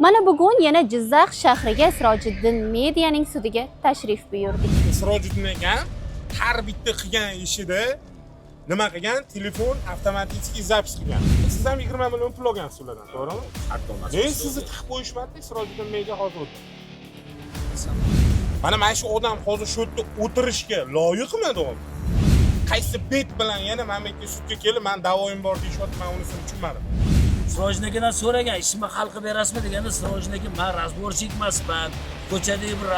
Mana bugun yana Jizzax shahriga Sirojiddin Medianing sudiga tashrif buyurdik. Sirojiddin aka har bitta qilgan ishida nima qilgan? Telefon avtomatik zapis qilgan. Siz ham 20 million pul olgansiz ulardan, to'g'rimi? Men sizni tiqib qo'yishmadi, Sirojiddin Media hozir o'tdi. Mana shu odam hozir shu yerda o'tirishga loyiqmi, to'g'rimi? Qaysi bet bilan yana mamlakatga sudga kelib, men da'voyim bor deyishyapti, men unisini tushunmadim. Sirojnikidan so'ragan, ishimni hal qilib berasizmi deganda Sirojniki men razborchik emasman, ko'chadagi bir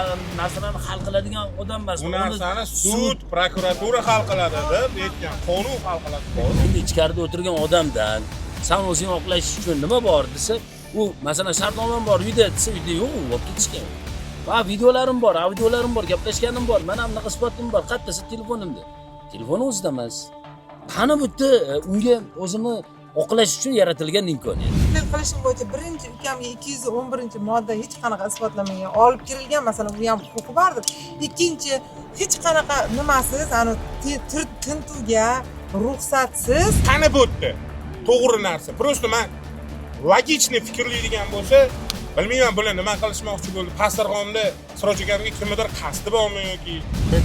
narsalarni hal qiladigan odam emasman. Bu narsani sud, prokuratura hal qiladi deb aytgan, qonun hal qiladi. Endi ichkarida o'tirgan odamdan sen o'zingni oqlash uchun nima bor desa, u masalan shartnomam bor uyda desa, uyda yo'q, olib ketishgan. Va videolarim bor, audiolarim bor, gaplashganim bor, mana bunaqa isbotim bor, qattasi telefonimda. Telefoni o'zida emas. Qani bu yerda unga o'zini oqlash uchun yaratilgan imkoniyat. Men qilishim bo'yicha birinchi ukamga 211-modda hech qanaqa isbotlanmagan, olib kirilgan, masalan, u ham huquqi bordir. Ikkinchi, hech qanaqa nimasiz, ani tintuvga ruxsatsiz. Qani bu yerda to'g'ri narsa. Просто men logичный fikrlaydigan bo'lsa, bilmayman bular nima qilishmoqchi bo'ldi. Pastarxonda Siroj akamga kimdir qasdi bormi yoki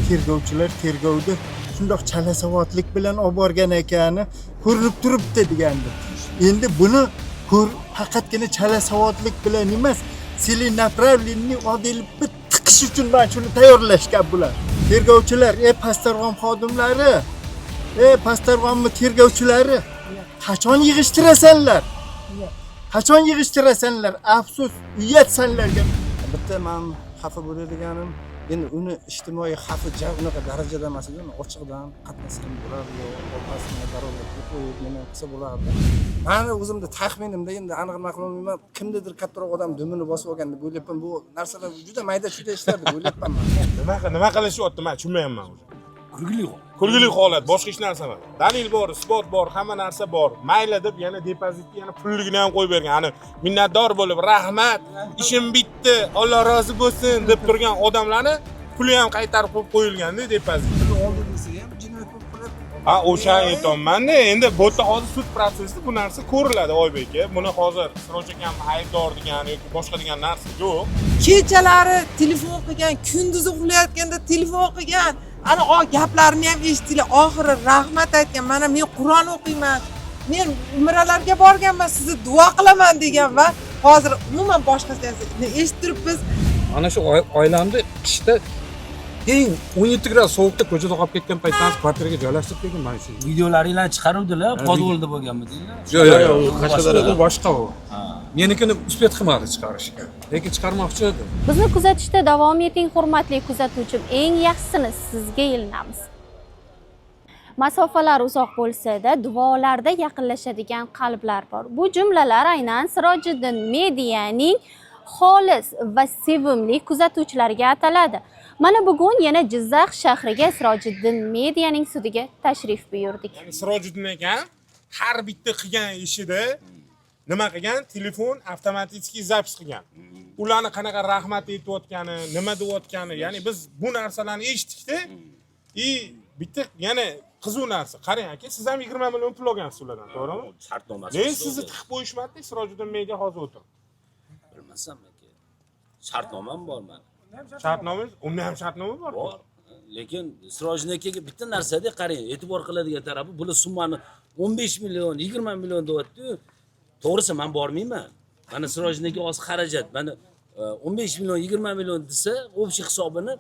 tergovchilar tergovni shundoq chala savodlik bilan olib borgan ekani ko'rinib turibdi degandim. Endi buni faqatgina chala savodlik bilan emas, целенаправленный odilni tiqish uchun men shuni tayyorlashgan bular. Tergovchilar, pastarxon xodimlari, pastarxonmi tergovchilari, qachon yig'ishtirasanlar? Qachon yig'ishtirasanlar? Afsus, uyatsanlarga. Bitta men xafa bo'ladiganim, endi uni ijtimoiy xafa unaqa darajada emas edi, ochiqdan qatnashgan bo'lardi, orqasiga daromad qo'yib nima qilsa bo'lardi. Meni o'zimda taxminimda endi aniq ma'lumotman, kimnidir kattaroq odam dumini bosib olgan deb o'ylayapman. Bu narsalar juda mayda-chuyda ishlar deb o'ylayapman men. nima qilishyapti, men tushunmayapman. Kulgili holat, boshqa hech narsa emas. Dalil bor, isbot bor, hamma narsa bor. Mayli deb yana depozitga yana pulligini ham qo'yib bergan. Ani minnatdor bo'lib, rahmat, ishim bitdi, Alloh rozi bo'lsin deb turgan odamlarni puli ham qaytarib qo'yilganda depozit. Oldi desa ham jinoyat bo'lib qoladi. Ha, o'sha aytolmanda, endi bu yerda hozir sud prosesida bu narsa ko'riladi, Oybek aka. Buni hozir Siroj akam aybdor degan yoki boshqa degan narsa yo'q. Kechalari telefon qilgan, kunduzi uxlayotganda telefon qilgan. Ana gaplarini ham eshitdilar. Oxiri rahmat aytgan. Mana men Qur'on o'qiyman. Men umralarga borganman, sizni duo qilaman degan va hozir umuman boshqasini eshitib turibmiz. Ana shu oilamni qishda eng 17 gradus sovuqda ko'chada qolib ketgan paytdan kvartiraga joylashtirib keldim men shu. videolaringlarni chiqaruvdilar, podvolda bo'lganmi deydilar. Yo'q, Qashqadaryoda boshqa u. Menikini uspet qilmadi chiqarishga. Lekin chiqarmoqchi edi. Bizni kuzatishda davom eting, hurmatli kuzatuvchim. Eng yaxshisini sizga ilinamiz. Masofalar uzoq bo'lsa-da, duolarda yaqinlashadigan qalblar bor. Bu jumlalar aynan Sirojiddin Medianing xolis va sevimli kuzatuvchilariga ataladi. Mana bugun yana Jizzax shahriga Sirojiddin Medianing sudiga tashrif buyurdik. Ya'ni Sirojiddin aka har bitta qilgan ishida nima qilgan? Telefon avtomatik zapis qilgan. Ularni qanaqa rahmat aytayotgani, nima deyotgani, ya'ni biz bu narsalarni eshitdik-da. Bitta yana qiziq narsa. Qarang aka, siz ham 20 million pul olgansiz ulardan, to'g'rimi? Shartnomasi. Men sizni tiqib qo'yishmadi, Sirojiddin Media hozir o'tir. Bilmasam aka. Shartnomam bor men. Shartnomangiz, unda ham shartnoma bor. Bor. Lekin Sirojnikiga bitta narsada qarang, e'tibor qiladigan tarafi bular summani 15 million, 20 million deyapti-yu. To'g'risi men bormayman. Mana Sirojniki o'z xarajat, mana 15 million, 20 million desa, o'bshi hisobini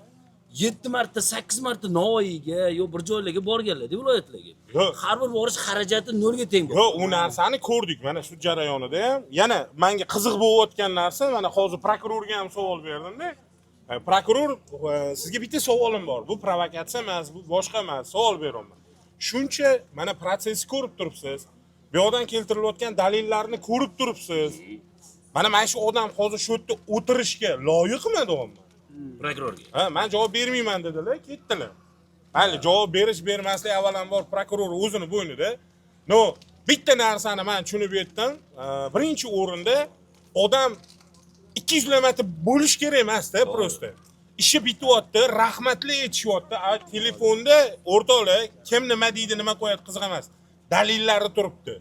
7 marta, 8 marta Navoiyga yo bir joylarga borganlar, viloyatlarga. Har bir borish xarajati nolga teng bo'ladi. Yo'q, u narsani ko'rdik mana shu jarayonida ham. Yana menga qiziq bo'layotgan narsa, mana hozir prokurorga ham savol berdim-da. Prokuror, sizga bitta savolim bor. Bu provokatsiya emas, bu boshqa emas, savol beraman. Shuncha mana prosesni ko'rib turibsiz. Bu yoqdan keltirilayotgan dalillarni ko'rib turibsiz. Mana shu odam hozir shu yerda o'tirishga loyiqmi, to'g'rimi? Prokurorga. Ha, men javob bermayman dedilar, ketdilar. Mayli, javob bermaslik avvalambor prokuror o'zini bo'ynida. No, bitta narsani men tushunib yetdim. Birinchi o'rinda odam 200 kilometr bo'lish kerak emas-da, prosta. Ishi bityapti, rahmatli aytishyapti. Telefonda o'rtoqlar kim nima deydi, nima qo'yadi qiziq emas. Dalillari turibdi.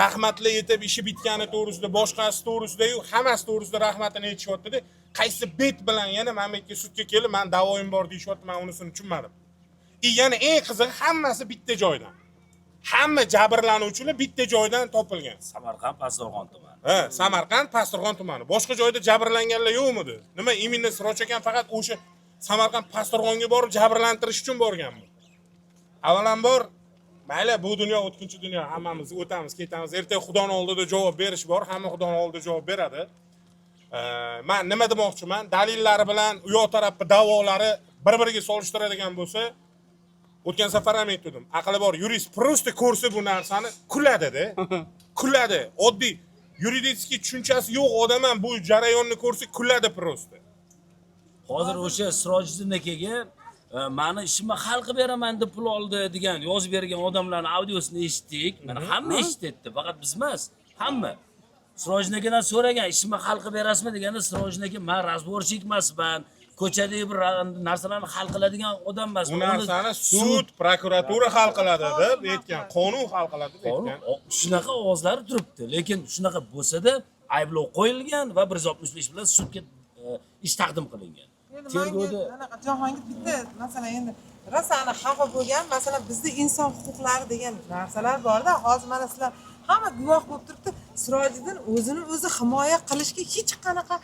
rahmatli yetib ishi bitgani to'g'risida, boshqasi to'g'risida-yu hammasi to'g'risida rahmatini aytishyapti-da, qaysi bet bilan yana mamlakatga sudga kelib, men da'voyim bor deyishyapti, men unisini tushunmadim. Yana eng qizig'i hammasi bitta joydan. Hamma jabrlanuvchilar bitta joydan topilgan. Samarqand Pastorg'on tumani. Ha, Samarqand Pastorg'on tumani. Boshqa joyda jabrlanganlar yo'qmidi? Nima, imенно Siroj ekan faqat o'sha Samarqand Pastorg'onga borib jabrlantirish uchun borganmi? Avvalambor, mayli bu dunyo o'tkinchi dunyo, hammamiz o'tamiz, ketamiz. Ertaga Xudoning oldida javob berish bor, hamma Xudoning oldida javob beradi. Men nima demoqchiman? Dalillari bilan u yoq tarafni da'volari bir-biriga solishtiradigan bo'lsa, o'tgan safar ham aytdim. Aqli bor yurist просто ko'rsa bu narsani kuladi-da. Kuladi. Oddiy yuridik tushunchasi yo'q odam ham bu jarayonni ko'rsa kuladi просто. Hozir o'sha Sirojiddin akaga meni ishimni hal qilib beraman deb pul oldi degan yozib bergan odamlarning audiosini eshitdik. Mana hamma eshitdi, faqat biz emas, hamma. Sirojiddin akadan so'ragan, ishimni hal qilib berasizmi deganda Sirojiddin aka, men razborchik emasman. Ko'chadagi bir narsalarni hal qiladigan odam emas. Bu narsani sud, prokuratura hal qiladi deb aytgan, qonun hal qiladi deb aytgan. Shunaqa ovozlar turibdi, lekin shunaqa bo'lsa-da ayblov qo'yilgan va 165 bilan sudga ish taqdim qilingan. Tergovda anaqa Jahongir bitta masalan endi rasani xafa bo'lgan, masalan bizda inson huquqlari degan narsalar bor-da. Hozir mana sizlar hamma guvoh bo'lib turibdi. Sirojiddin o'zini o'zi himoya qilishga hech qanaqa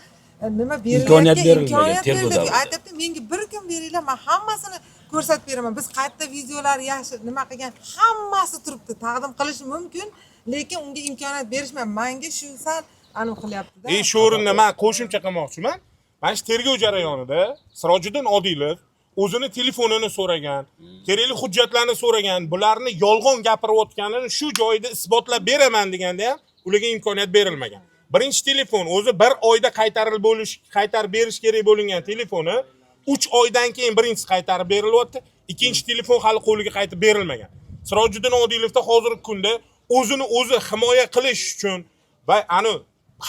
nima imkoniyat berilmagan. tergovda. Aytibdi, menga bir kun beringlar, men hammasini ko'rsatib beraman. Biz qayerda videolar yaxshi nima qilgan hammasi turibdi. Taqdim qilish mumkin, lekin unga imkoniyat berishmayapti. Menga shu sal aniq qilyapti-da. Shu o'rinda men qo'shimcha qilmoqchiman. Mana shu tergov jarayonida Sirojiddin Odilov o'zini telefonini so'ragan, kerakli hujjatlarni so'ragan, bularni yolg'on gapirayotganini shu joyda isbotlab beraman deganda ham ularga imkoniyat berilmagan. Birinchi telefon o'zi 1 oyda qaytarib berish kerak bo'lingan telefoni 3 oydan keyin birinchisi qaytarib berilyapti, ikkinchi telefon hali qo'liga qaytib berilmagan. Sirojiddin Odilovda hozirgi kunda o'zini o'zi himoya qilish uchun va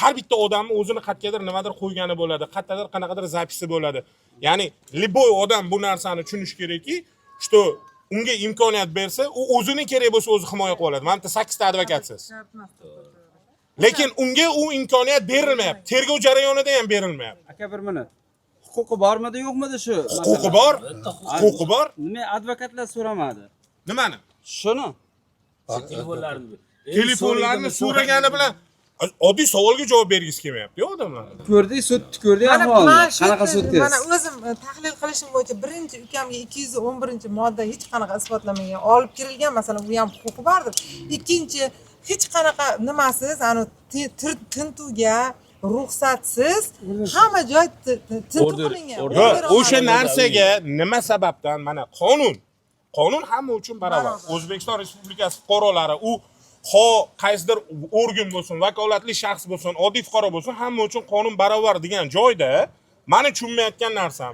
har bitta odamni o'zini qatqadir nimadir qo'ygani bo'ladi, qayerdadir qanaqadir zapisi bo'ladi. Ya'ni liboy odam bu narsani tushunish kerakki, что unga imkoniyat bersa, u o'zini kerak bo'lsa o'zi himoya qilib oladi. Mana bitta 8 ta advokatsiz. Lekin unga u imkoniyat berilmayapti. Tergov jarayonida ham berilmayapti. Aka bir minut. Huquqi bormidi, yo'qmidi shu? Huquqi bor. Huquqi bor. Nima advokatlar so'ramadi? Nimani? Shuni. Telefonlarni so'ragani bilan oddiy savolga javob bergisi kelmayapti-ku odamlar. Ko'rdik, sudni ko'rdik ahvolni. Qanaqa sudsiz? Mana o'zim tahlil qilishim bo'yicha birinchi ukamga 211-modda hech qanaqa isbotlamagan, olib kirilgan, masalan, u ham huquqi bordir. Ikkinchi hech qanaqa nimasiz, tintuvga ruxsatsiz hamma joy tintuv qilingan. O'sha narsaga nima sababdan mana qonun hamma uchun barobar. O'zbekiston Respublikasi fuqarolari u qaysidir organ bo'lsin, vakolatli shaxs bo'lsin, oddiy fuqaro bo'lsin, hamma uchun qonun barobar degan joyda meni tushunmayotgan narsam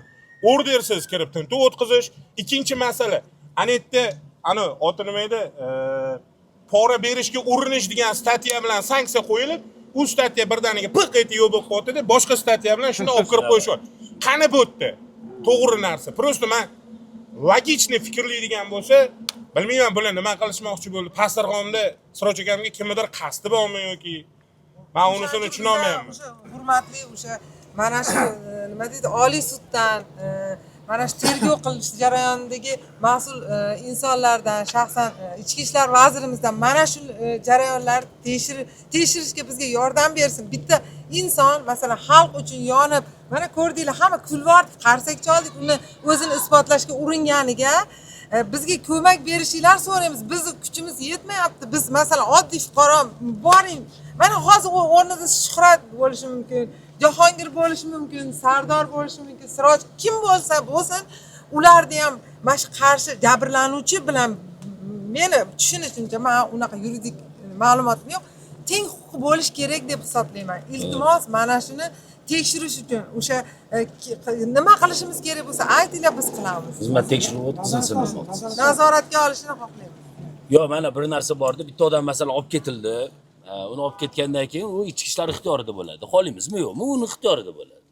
ordersiz kirib tintuv o'tkazish. Ikkinchi masala, ana yerda oti nima edi? Pora berishga urinish degan statya bilan sanksiya qo'yilib, u statya birdaniga piq etib yo'q bo'lib boshqa statya bilan shuni olib kirib qo'yishyapti. Qani bu yerda? To'g'ri narsa. Просто men logичный fikrlaydigan bo'lsa, bilmayman bular nima qilishmoqchi bo'ldi. Pastorg'onda Siroj akamga kimdir qasdi bormi yoki men unisini tushuna olmayman. Hurmatli o'sha mana shu nima deydi, Oliy suddan mana shu tergov qilish jarayonidagi mas'ul insonlardan, shaxsan Ichki ishlar vazirimizdan mana shu jarayonlar tekshirishga bizga yordam bersin. Bitta inson masalan xalq uchun yonib, mana ko'rdinglar, hamma kulvordi, qarsak choldik, uni o'zini isbotlashga uringaniga bizga ko'mak berishinglar so'raymiz. Bizni kuchimiz yetmayapti. Biz masalan oddiy fuqaro boring. Mana hozir o'rnida Shuhrat bo'lishi mumkin, Jahongir bo'lishi mumkin, Sardor bo'lishi mumkin, Siroj kim bo'lsa bo'lsin, ularni ham mana shu qarshi jabrlanuvchi bilan meni tushunishimcha, men unaqa yuridik ma'lumotim yo'q, teng huquq bo'lish kerak deb hisoblayman. Iltimos mana shuni tekshirish uchun o'sha nima qilishimiz kerak bo'lsa aytinglar, biz qilamiz. Xizmat tekshiruv o'tkazilsin demoqchisiz. Nazoratga olishni xohlaymiz. Yo'q, mana bir narsa borda, bitta odam masalan olib ketildi. Uni olib ketgandan keyin u ichki ishlar ixtiyorida bo'ladi. Xohlaymizmi, yo'qmi? Uni ixtiyorida bo'ladi.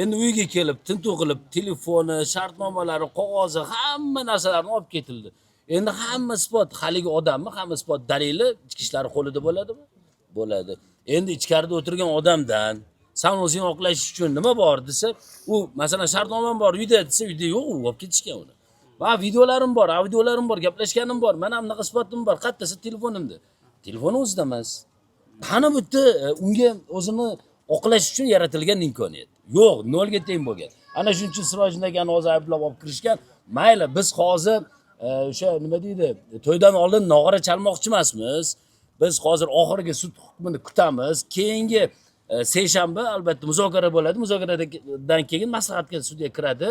Endi uyga kelib, tintuv qilib, telefoni, shartnomalari, qog'ozi, hamma narsalarni olib ketildi. Endi hamma isbot haligi odammi, hamma isbot dalili ichki ishlar qo'lida bo'ladimi? Bo'ladi. Endi ichkarida o'tirgan odamdan sen o'zing oqlash uchun nima bor desa, u masalan shartnomam bor uyda desa, uyda yo'q, u olib ketishgan uni. Va videolarim bor, audiolarim bor, gaplashganim bor, mana bunaqa isbotim bor, qattasi telefonimda. Telefoni o'zida emas. Qani bu yerda unga o'zini oqlash uchun yaratilgan imkoniyat. Yo'q, nolga teng bo'lgan. Ana shuning uchun Sirojin akani hozir ayblab olib kirishgan. Mayli, biz hozir o'sha nima deydi, to'ydan oldin nog'ora chalmoqchi emasmiz. Biz hozir oxirgi sud hukmini kutamiz. Keyingi seshanba albatta muzokara bo'ladi. Muzokaradan keyin maslahatga sudga kiradi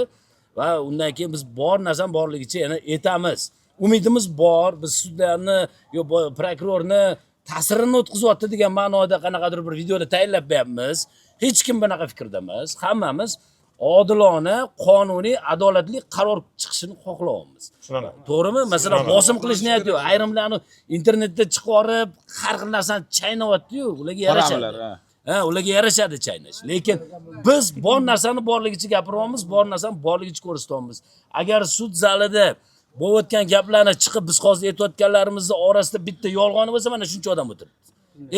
va undan keyin biz bor narsani borligicha yana aytamiz. Umidimiz bor. Biz sudlarni yo prokurorni ta'sirini o'tkazyapti degan ma'noda qanaqadir bir videoda tayinlab beramiz. Hech kim bunaqa fikrda emas. Hammamiz odilona, qonuniy, adolatli qaror chiqishini xohlayapmiz. Tushunaman. To'g'rimi? Masalan, bosim qilish niyati yo'q. Ayrimlarni internetda chiqarib, har xil narsani chaynayapti-yu, ularga yarashadi. Ha, ularga yarashadi chaynash. Lekin biz bor narsani borligicha gapiryapmiz, bor narsani borligicha ko'rsatyapmiz. Agar sud zalida bo'layotgan gaplarni chiqib biz hozir aytayotganlarimizni orasida bitta yolg'oni bo'lsa, mana shuncha odam o'tiribdi.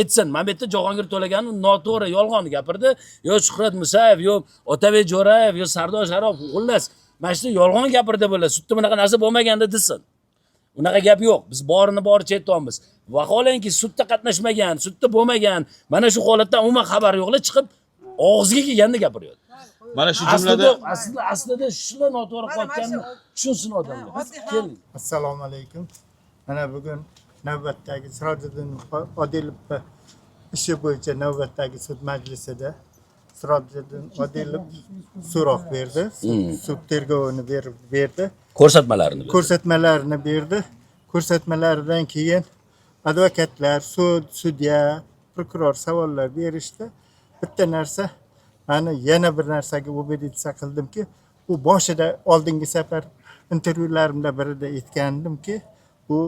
Aytsin, mana bu yerda Jahongir To'laganov noto'g'ri yolg'on gapirdi, yo Shuhrat Musayev, yo Otabek Jo'rayev, yo Sardor Sharof, xullas, mana shu yolg'on gapirdi bular. Sudda bunaqa narsa bo'lmaganda desin. Unaqa gap yo'q. Biz borini boricha aytamiz. Vaholanki sudda qatnashmagan, sudda bo'lmagan, mana shu holatdan umuman xabar yo'qlar chiqib og'ziga kelganda gapiryapti. Mana shu jumlada aslida shular noto'g'ri qotganini tushunsin odamlar. Keling. Assalomu alaykum. Mana bugun navbatdagi Sirojiddin Odilov ishi bo'yicha navbatdagi sud majlisida Sirojiddin Odilov so'roq berdi. Sud tergovini berdi. Ko'rsatmalarini berdi. Ko'rsatmalaridan keyin advokatlar, sudya, prokuror savollar berishdi. Bitta narsa, mani yana bir narsaga ubeditsiya qildimki, bu boshida oldingi safar intervyularimda birida aytgandimki, bu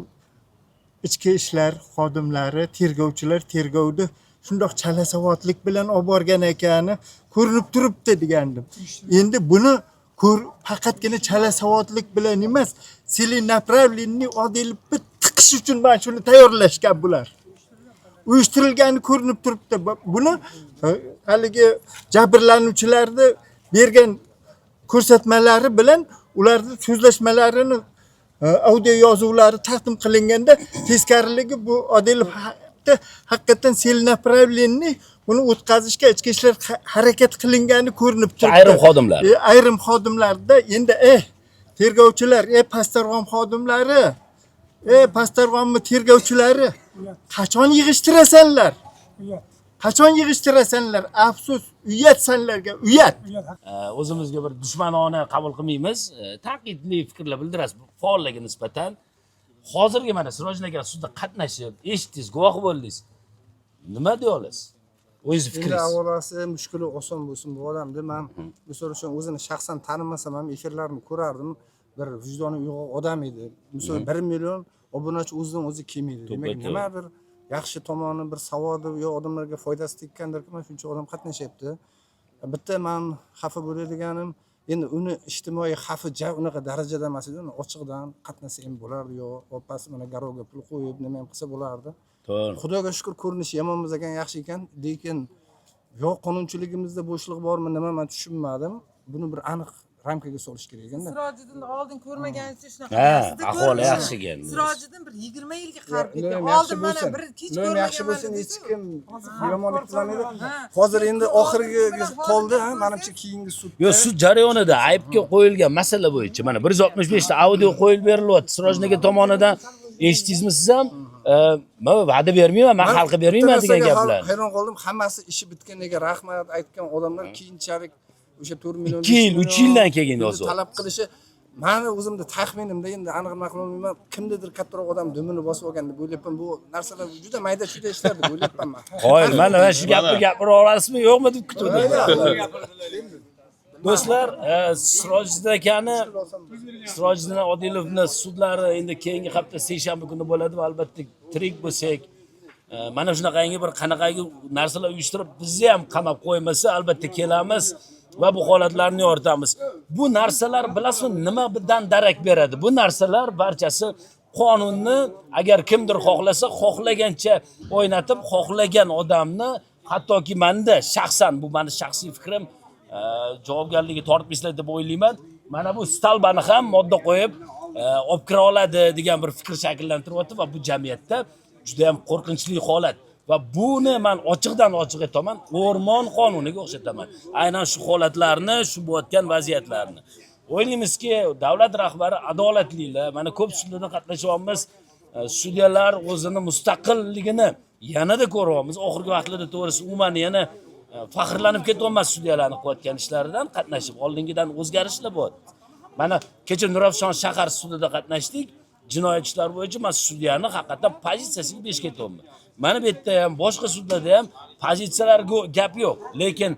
ichki ishlar xodimlari, tergovchilar tergovni shundoq chalasavodlik bilan olib borgan ekani ko'rinib turibdi degandim. Endi buni faqatgina chalasavodlik bilan emas, selinapravlenniy Odilni tiqish uchun mana shuni tayyorlashgan bular. Uyushtirilgani ko'rinib turibdi. Buni haligi jabrlanuvchilarni bergan ko'rsatmalari bilan ularning so'zlashmalarini audio yozuvlari taqdim qilinganda teskariligi bu Odilov haqiqatan selinapravlenniy buni o'tkazishga ichki ishlar harakat qilingani ko'rinib turibdi. Ayrim xodimlarda endi tergovchilar, Pastarg'om xodimlari, Pastarg'ommi tergovchilari qachon yig'ishtirasanlar? Qachon yig'ishtirasanlar? Afsus, uyat sanlarga, uyat. O'zimizga bir dushmanona qabul qilmaymiz. Tanqidli fikrlar bildirasiz faollarga nisbatan. Hozirgi mana Sirojin aka sudda qatnashib, eshitdingiz, guvoh bo'ldingiz. Nima deya olasiz? O'zingiz fikringiz. Avvalasi mushkuli oson bo'lsin bu odamda. Men misol uchun o'zini shaxsan tanimasam ham efirlarini ko'rardim. Bir vijdoni uyg'oq odam edi. Misol 1 million obunachi o'zidan o'zi kelmaydi. Demak, nimadir yaxshi tomoni, bir savodi yo odamlarga foydasi tekkandir-ki, mana shuncha odam qatnashyapti. Bitta men xafa bo'ladiganim, endi uni ijtimoiy xafa unaqa darajada emas edi. Ochiqdan qatnasa ham bo'lardi yo opasi mana garovga pul qo'yib nima ham qilsa bo'lardi. To'g'ri. Xudoga shukr ko'rinishi yomon emas ekan, yaxshi ekan. Lekin yo qonunchiligimizda bo'shliq bormi, nima men tushunmadim. Buni bir aniq ramkaga solish kerak ekanda. Sirojiddinni oldin ko'rmaganicha shunaqa. Ahvoli yaxshi ekan. Sirojiddin bir 20 yilga qarib ketgan. Oldin mana bir kech ko'rmagan. Yaxshi bo'lsin, hech kim yomonlik qilmaydi. Hozir endi oxirgi qoldi, menimcha keyingi sud. Yo, sud jarayonida aybga qo'yilgan masala bo'yicha mana 165 ta audio qo'yib berilyapti. Sirojin aka tomonidan eshitdingizmi siz ham? Men va'da bermayman, men xalqqa bermayman degan gaplar. Hayron qoldim, hammasi ishi bitganiga rahmat aytgan odamlar keyinchalik o'sha 4 million 2 yil, 3 yildan keyin yozib talab qilishi meni o'zimda taxminimda endi aniq ma'lum kimnidir kattaroq odam dumini bosib olgan deb o'ylayapman. Bu narsalar juda mayda-chuyda ishlar deb o'ylayapman men. Qo'y, mana shu gapni gapira olasizmi, yo'qmi deb kutdim. Do'stlar, Sirojiddin Odilovni sudlari endi keyingi hafta seshanba kuni bo'ladi va albatta tirik bo'lsak, mana shunaqangi bir qanaqangi narsalar uyushtirib bizni ham qamab qo'ymasa, albatta kelamiz va bu holatlarni yoritamiz. Bu narsalar bilasizmi nimadan darak beradi? Bu narsalar barchasi qonunni agar kimdir xohlasa xohlagancha o'ynatib, xohlagan odamni, hattoki menda shaxsan, bu meni shaxsiy fikrim, javobgarligi tortmaysizlar deb o'ylayman. Mana bu stalbani ham modda qo'yib olib kira oladi degan bir fikr shakllantiryapti va bu jamiyatda juda ham qo'rqinchli holat. Va buni men ochiqdan ochiq aytaman, o'rmon qonuniga o'xshataman. Aynan shu holatlarni, shu bo'layotgan vaziyatlarni. O'ylaymizki, davlat rahbari adolatlilar, mana ko'p sudlarda qatnashyapmiz, sudyalar o'zini mustaqilligini yanada ko'ryapmiz. Oxirgi vaqtlarda to'g'risi umuman yana faxrlanib ketyapmiz sudyalarning qilayotgan ishlaridan qatnashib, oldingidan o'zgarishlar bo'lyapti. Mana kecha Nurafshon shahar sudida qatnashdik. Jinoyat ishlari bo'yicha men sudyani haqiqatan pozitsiyasiga besh ketyapman. Mana bu yerda ham, boshqa sudlarda ham pozitsiyalarga gap yo'q. Lekin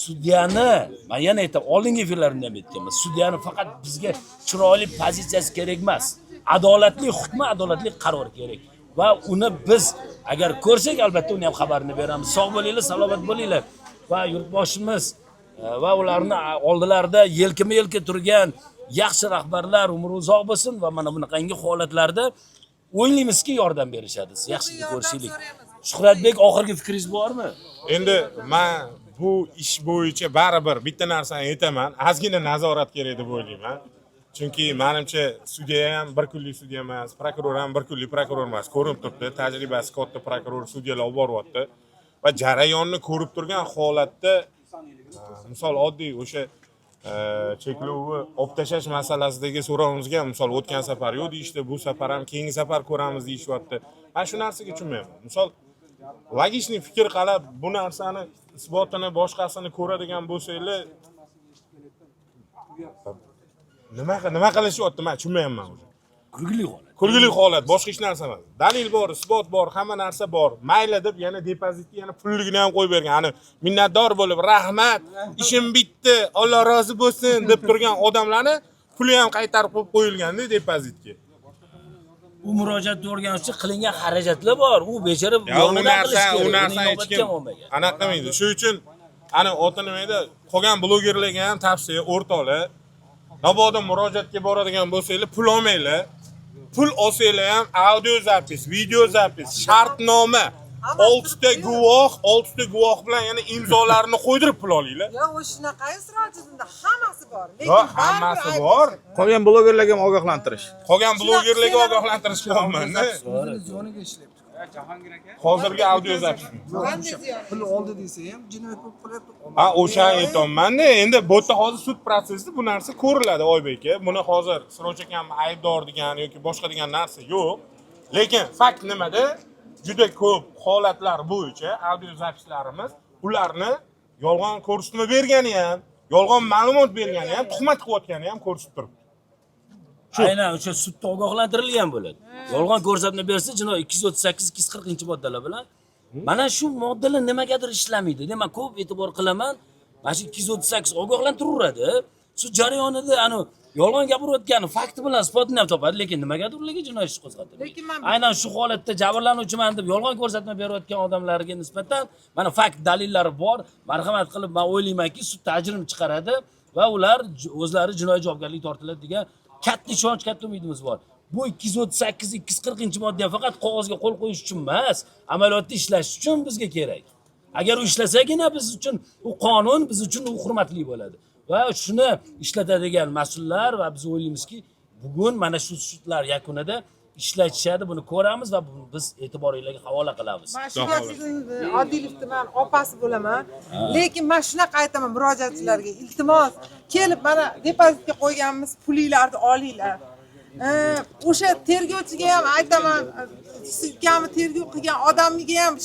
sudyani, men yana aytaman, oldingi efirlarimda ham aytganman. Sudyani faqat bizga chiroyli pozitsiyasi kerak emas. Adolatli hukmi, adolatli qaror kerak. Va uni biz agar ko'rsak, albatta uni ham xabarini beramiz. Sog' bo'linglar, salomat bo'linglar. Va yurtboshimiz va ularni oldilarida yelkama-yelka turgan yaxshi rahbarlar umri uzoq bo'lsin va mana bunaqangi holatlarda o'ylaymizki yordam berishadi. Yaxshi ko'rishaylik. Shuhratbek, oxirgi fikringiz bormi? Endi men bu ish bo'yicha baribir bitta narsani aytaman, ozgina nazorat kerak deb o'ylayman. Chunki menimcha sudya ham bir kunlik sudya emas, prokuror ham bir kunlik prokuror emas. Ko'rinib turibdi, tajribasi katta prokuror sudyalar olib boryapti va jarayonni ko'rib turgan holatda misol oddiy o'sha cheklovni olib tashlash masalasidagi so'rovimizga misol o'tgan safar yo'q deyishdi, bu safar ham keyingi safar ko'ramiz deyishyapti. Men shu narsaga tushunmayman. Misol logik fikr qilib bu narsani isbotini boshqasini ko'radigan bo'lsanglar nima qilishyapti, men tushunmayman o'zi. Kulgili holat. Kulgili holat, boshqa hech narsa emas. Dalil bor, isbot bor, hamma narsa bor. Mayli deb yana depozitga yana pulligini ham qo'yib bergan. Ani minnatdor bo'lib, rahmat, ishim bitdi, Alloh rozi bo'lsin deb turgan odamlarni puli ham qaytarib qo'yib qo'yilganda depozitga. U murojaat o'rganish uchun qilingan xarajatlar bor. U bechara u narsa hech kim anaqa qilmaydi. Shuning uchun ana oti nima edi? Qolgan blogerlarga ham tavsiya o'rtoqlar. Mabodo murojaatga boradigan bo'lsanglar, pul olmanglar. Pul olsanglar ham audio zapis, video zapis, shartnoma, 6 ta guvoh bilan yana imzolarini qo'ydirib pul olinglar. Yo'q, o'sha shunaqa Sirojiddinda hammasi bor. Yo'q, hammasi bor. Qolgan blogerlarga ham ogohlantirish. Qolgan blogerlarga ogohlantirish qilyapman-da. Joniga ishlayapti. Jahongir aka. Hozirgi audio zapis. Pul oldi desa ham jinoyat bo'lib qolyapti. Ha, o'shani aytayapman-da. Endi bu yerda hozir sud protsessida bu narsa ko'riladi, Oybek aka. Buni hozir Siroj akam aybdor degan yoki boshqa degan narsa yo'q. Lekin fakt nimada? Juda ko'p holatlar bo'yicha audio zapislarimiz ularni yolg'on ko'rsatma bergani ham, yolg'on ma'lumot bergani ham, tuhmat qilayotgani ham ko'rsatib turibdi. Aynan o'sha sudda ogohlantirilgan bo'ladi. Yolg'on ko'rsatma bersa, jinoyat 238-240-moddalar bilan mana shu moddalar nimagadir ishlamaydi. Demak, ko'p e'tibor qilaman. Mana shu 238 ogohlantiraveradi. Sud jarayonida ani yolg'on gapirayotgani fakti bilan isbotini ham topadi, lekin nimagadir ularga jinoyat ishi qo'zg'atiladi. Lekin men aynan shu holatda jabrlanuvchiman deb yolg'on ko'rsatma berayotgan odamlarga nisbatan mana fakt dalillari bor. Marhamat qilib men o'ylaymanki, sud tajrim chiqaradi va ular o'zlari jinoiy javobgarlikka tortiladi degan katta ishonch, katta umidimiz bor. Bu 238-240-modda faqat qog'ozga qo'l qo'yish uchun emas, amaliyotda ishlash uchun bizga kerak. Agar u ishlasagina biz uchun u qonun biz uchun u hurmatli bo'ladi. Va shuni ishlatadigan mas'ullar va biz o'ylaymizki, bugun mana shu sudlar yakunida ishlatishadi, buni ko'ramiz va biz e'tiboringizga havola qilamiz. Men Shuhratbek Odilovni men opasi bo'laman. Lekin men shunaqa aytaman murojaatchilarga, iltimos, kelib mana depozitga qo'yganmiz, pulinglarni olinglar. O'sha tergovchiga ham aytaman, sudkami tergov qilgan odamiga ham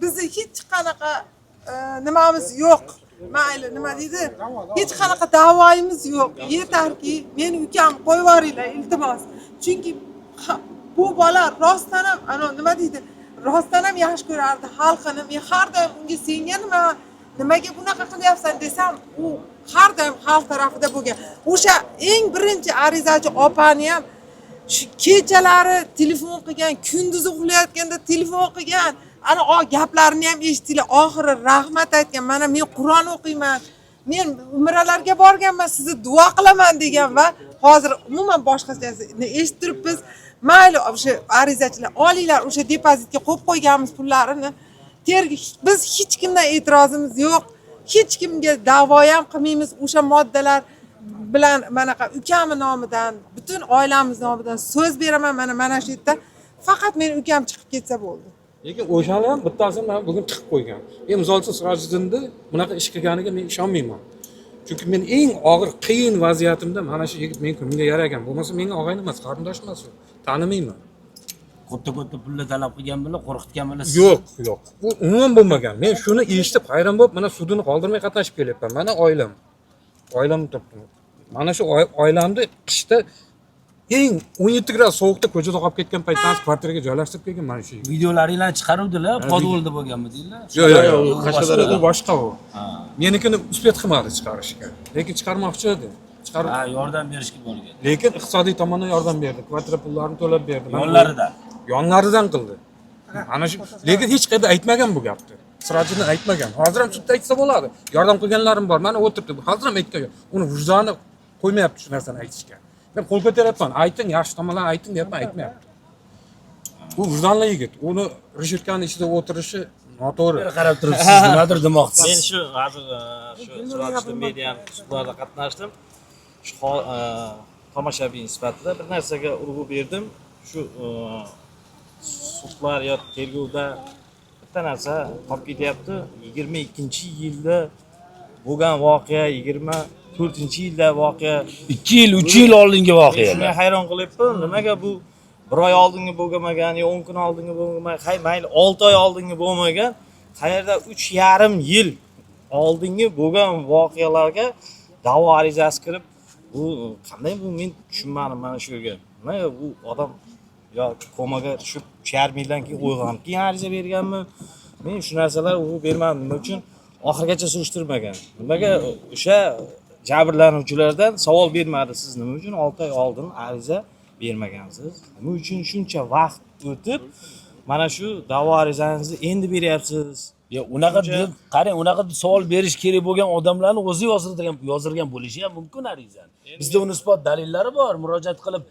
bizni hech qanaqa nimamiz yo'q. Mayli, nima deydi? Hech qanaqa da'voyimiz yo'q. Yetarki, meni ukam qo'yib yuboringlar, iltimos. Chunki bu bola rostdan ham, nima deydi? Rostdan ham yaxshi ko'rardi xalqini. Men har doim unga senga nimaga bunaqa qilyapsan desam, u har doim xalq tarafida bo'lgan. O'sha eng birinchi arizachi opani ham shu kechalari telefon qilgan, kunduzi uxlayotganda telefon qilgan, ana gaplarini ham eshitdinglar. Oxiri rahmat aytgan. Mana men Qur'on o'qiyman. men umralarga borganman, sizni duo qilaman degan va hozir umuman boshqachasini eshitib turibmiz. Mayli, o'sha arizachilar olinglar, o'sha depozitga qo'yib qo'yganmiz pullarini. Biz hech kimdan e'tirozimiz yo'q. Hech kimga da'vo ham qilmaymiz. O'sha moddalar bilan manaqa ukamning nomidan, butun oilamiz nomidan so'z beraman, mana shu yerda faqat men ukam chiqib ketsa bo'ldi. Lekin o'shani ham bittasini men bugun tiqib qo'ygan. Misol uchun Sirojiddinni bunaqa ish qilganiga men ishonmayman. Chunki men eng og'ir, qiyin vaziyatimda mana shu yigit menga yaragan. Bo'lmasa menga og'ayni emas, qarindosh emas u. Tanimayman. Katta pulni talab qilgan bilan qo'rqitgan bilan. Yo'q. Bu umuman bo'lmagan. Men shuni eshitib hayron bo'lib, mana sudini qoldirmay qatnashib kelyapman. Mana oilam turibdi. Mana shu oilamni qishda eng 17 gradus sovuqda ko'chada qolib ketgan paytdan kvartiraga joylashtirib kelgan mana shu. Videolaringlarni chiqaruvdilar, podvolda bo'lganmi deydilar. Yo'q, Qashqadaryoda boshqa u. Menikini uspet qilmadi chiqarishga. Lekin chiqarmoqchi edi. Ha, yordam berishga bo'lgan. Lekin iqtisodiy tomondan yordam berdi. Kvartira pullarini to'lab berdi. Yonlaridan qildi. Ana shu, lekin hech qayerda aytmagan bu gapni. Sirojiddin aytmagan. Hozir ham sudda aytsa bo'ladi. Yordam qilganlarim bor. Mana o'tiribdi. Hozir ham aytgan. Uni vijdoni qo'ymayapti shu narsani aytishga. Men qo'l ko'taryapman. Ayting, yaxshi tomonlarni ayting deyapman, aytmayapti. U vijdonli yigit. Uni rishirkaning ichida o'tirishi noto'g'ri. Qarab turibsiz, nimadir demoqchisiz. Men shu hozir shu Sirojiddin media suhbatida qatnashdim. Shu tomoshabin sifatida bir narsaga urg'u berdim. Shu sudlar yo tergovda bitta narsa qolib ketyapti. 22-yilda bo'lgan voqea, 24-yilda voqea, 2 yil, 3 yil oldingi voqea. Shunga hayron qilyapman. Nimaga bu 1 oy oldingi bo'lmagan, yo 10 kun oldingi bo'lmagan, mayli 6 oy oldingi bo'lmagan, qayerda 3,5 yil oldingi bo'lgan voqealarga da'vo arizasi kirib, bu qanday bu men tushunmadim mana shu yerga. Nimaga bu odam yo komaga tushib 3,5 yildan keyin uyg'onib keyin ariza berganmi? Men shu narsalar u bermadim. Nima uchun oxirgacha surishtirmagan? Nimaga o'sha jabrlanuvchilardan savol bermadi siz nima uchun 6 oy oldin ariza bermagansiz? Nima uchun shuncha vaqt o'tib mana shu da'vo arizangizni endi beryapsiz? Yo, unaqa deb qarang, unaqa savol berish kerak bo'lgan odamlarni o'zi yozdirgan bo'lishi ham mumkin arizani. Bizda uni isbot dalillari bor. Murojaat qilib,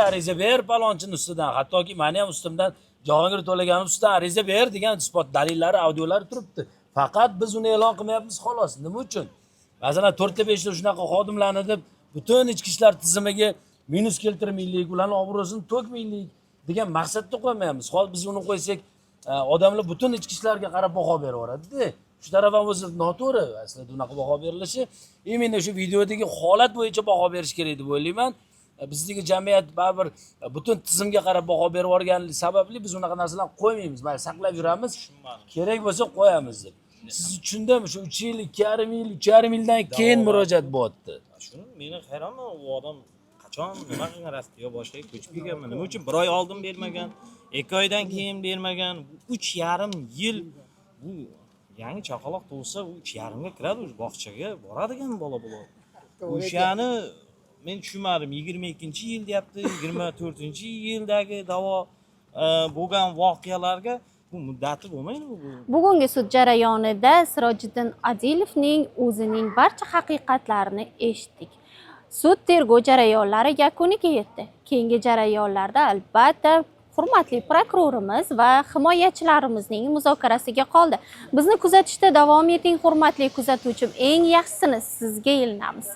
ariza ber palonchining ustidan, hattoki meni ham ustimdan Jahongir To'laganim ustidan ariza ber degan isbot dalillari, audiolari turibdi. Faqat biz uni e'lon qilmayapmiz xolos. Nima uchun? Masalan, 4-5 ta shunaqa xodimlarni deb butun ichki ishlar tizimiga minus keltirmaylik, ularning obro'sini to'kmaylik degan maqsadda qo'ymayapmiz. Hozir biz uni qo'ysak, odamlar butun ichki ishlarga qarab baho beraveradi-da. Shu taraf ham o'zi noto'g'ri. Aslida unaqa baho berilishi, imенно shu videodagi holat bo'yicha baho berish kerak deb o'ylayman. Bizdagi jamiyat baribir butun tizimga qarab baho berib yuborganligi sababli biz unaqa narsalarni qo'ymaymiz. Mayli saqlab yuramiz. Kerak bo'lsa qo'yamiz deb. Siz tushundingmi? Shu 3 yil, 2,5 yildan keyin murojaat bo'lyapti. Shuni meni hayronman, u odam qachon nima qilgan rasti yo boshqaga ko'chib kelganmi? Nima uchun 1 oy oldin bermagan, 2 oydan keyin bermagan, 3,5 yil bu yangi chaqaloq tug'sa, u 3,5 ga kiradi, o'sha bog'chaga boradigan bola bo'ladi. O'shani men tushunmadim. 22-yil deyapti, 24-yildagi da'vo bo'lgan voqealarga bu muddati bo'lmaydi bu. Bugungi sud jarayonida Sirojiddin Adilovning o'zining barcha haqiqatlarini eshitdik. Sud tergov jarayonlari yakuniga yetdi. Keyingi jarayonlarda albatta hurmatli prokurorimiz va himoyachilarimizning muzokarasiga qoldi. Bizni kuzatishda davom eting, hurmatli kuzatuvchim. Eng yaxshisini sizga ilinamiz.